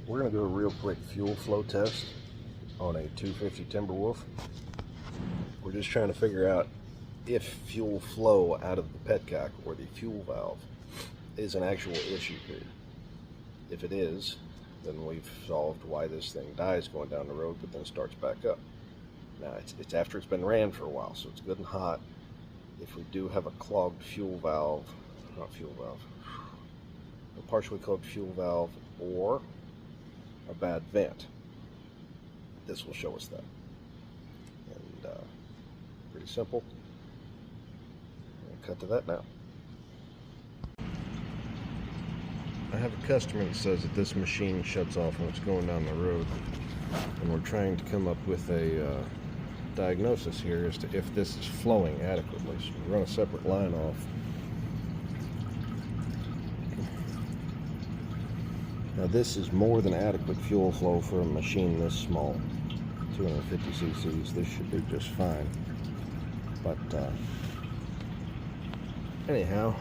We're going to do a real quick fuel flow test on a 250 Timberwolf. We're just trying to figure out if fuel flow out of the petcock or the fuel valve is an actual issue here. If it is, then we've solved why this thing dies going down the road but then starts back up. Now it's after it's been ran for a while, so it's good and hot. If we do have a clogged fuel valve, a partially clogged fuel valve or a bad vent, this will show us that. And pretty simple. We'll cut to that now. I have a customer that says that this machine shuts off when it's going down the road, and we're trying to come up with a diagnosis here as to if this is flowing adequately. So we run a separate line off. Now this is more than adequate fuel flow for a machine this small, 250 cc's. This should be just fine. But anyhow,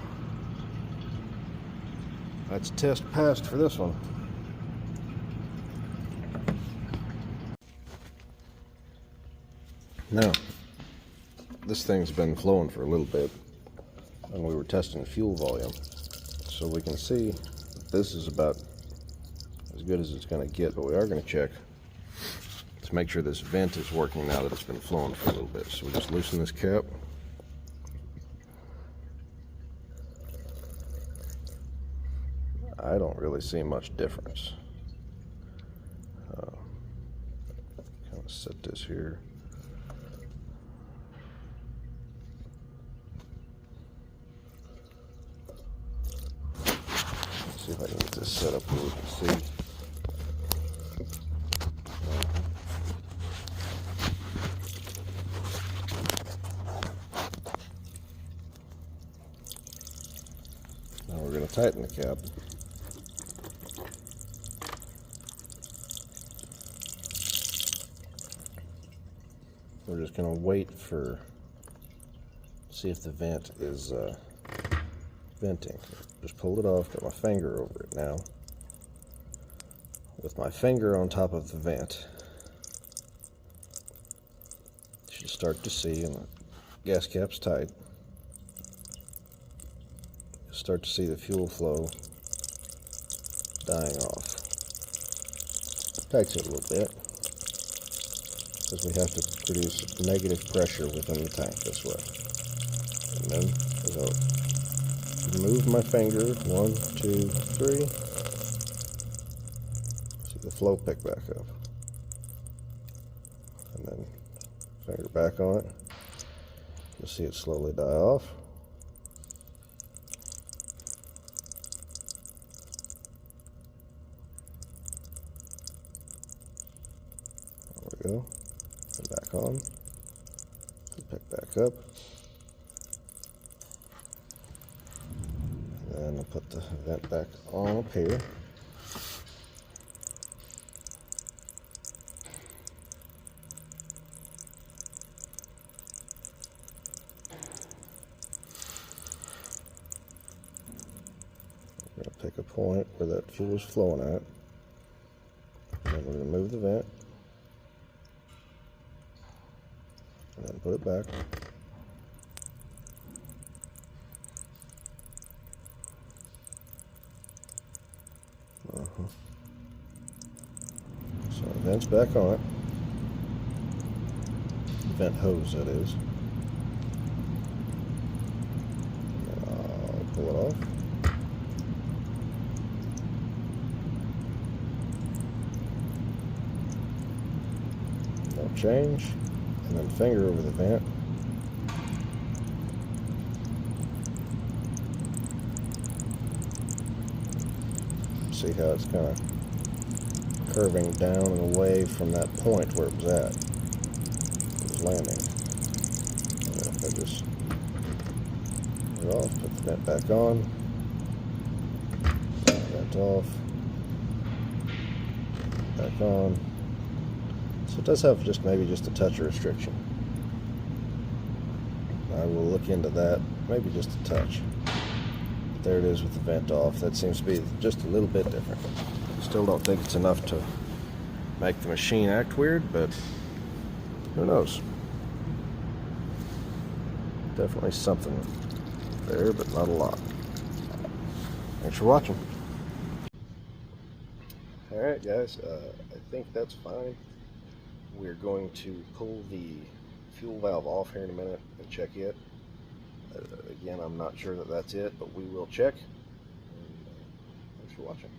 that's test passed for this one. Now, this thing's been flowing for a little bit, and we were testing fuel volume, so we can see that this is about as good as it's going to get, but we are going to check to make sure this vent is working now that it's been flowing for a little bit. So we just loosen this cap. I don't really see much difference. Kind of set this here. See if I can get this set up where we can see. Now we're going to tighten the cap. We're just going to wait for, see if the vent is venting. Just pulled it off, got my finger over it now. With my finger on top of the vent, you should start to see, and the gas cap's tight, you'll start to see the fuel flow dying off. Takes it a little bit, because we have to produce negative pressure within the tank this way. And then, as I move my finger, 1, 2, 3, see the flow pick back up. And then finger back on it, you'll see it slowly die off. There we go. And back on. Pick back up. And I'll put the vent back on up here. I'm going to pick a point where that fuel is flowing at. And then we're going to move the vent. And then put it back. So the vent's back on it. The vent hose, that is. And I'll pull it off. No change. And then finger over the vent. See how it's kind of curving down and away from that point where it was at. It was landing. And if I just put it off, put the vent back on, vent off, back on. So it does have maybe just a touch of restriction. I will look into that, maybe just a touch. There it is with the vent off. That seems to be just a little bit different. Still don't think it's enough to make the machine act weird, but who knows? Definitely something there, but not a lot. Thanks for watching. Alright guys, I think that's fine. We're going to pull the fuel valve off here in a minute and check it. Again, I'm not sure that that's it, but we will check. And, thanks for watching.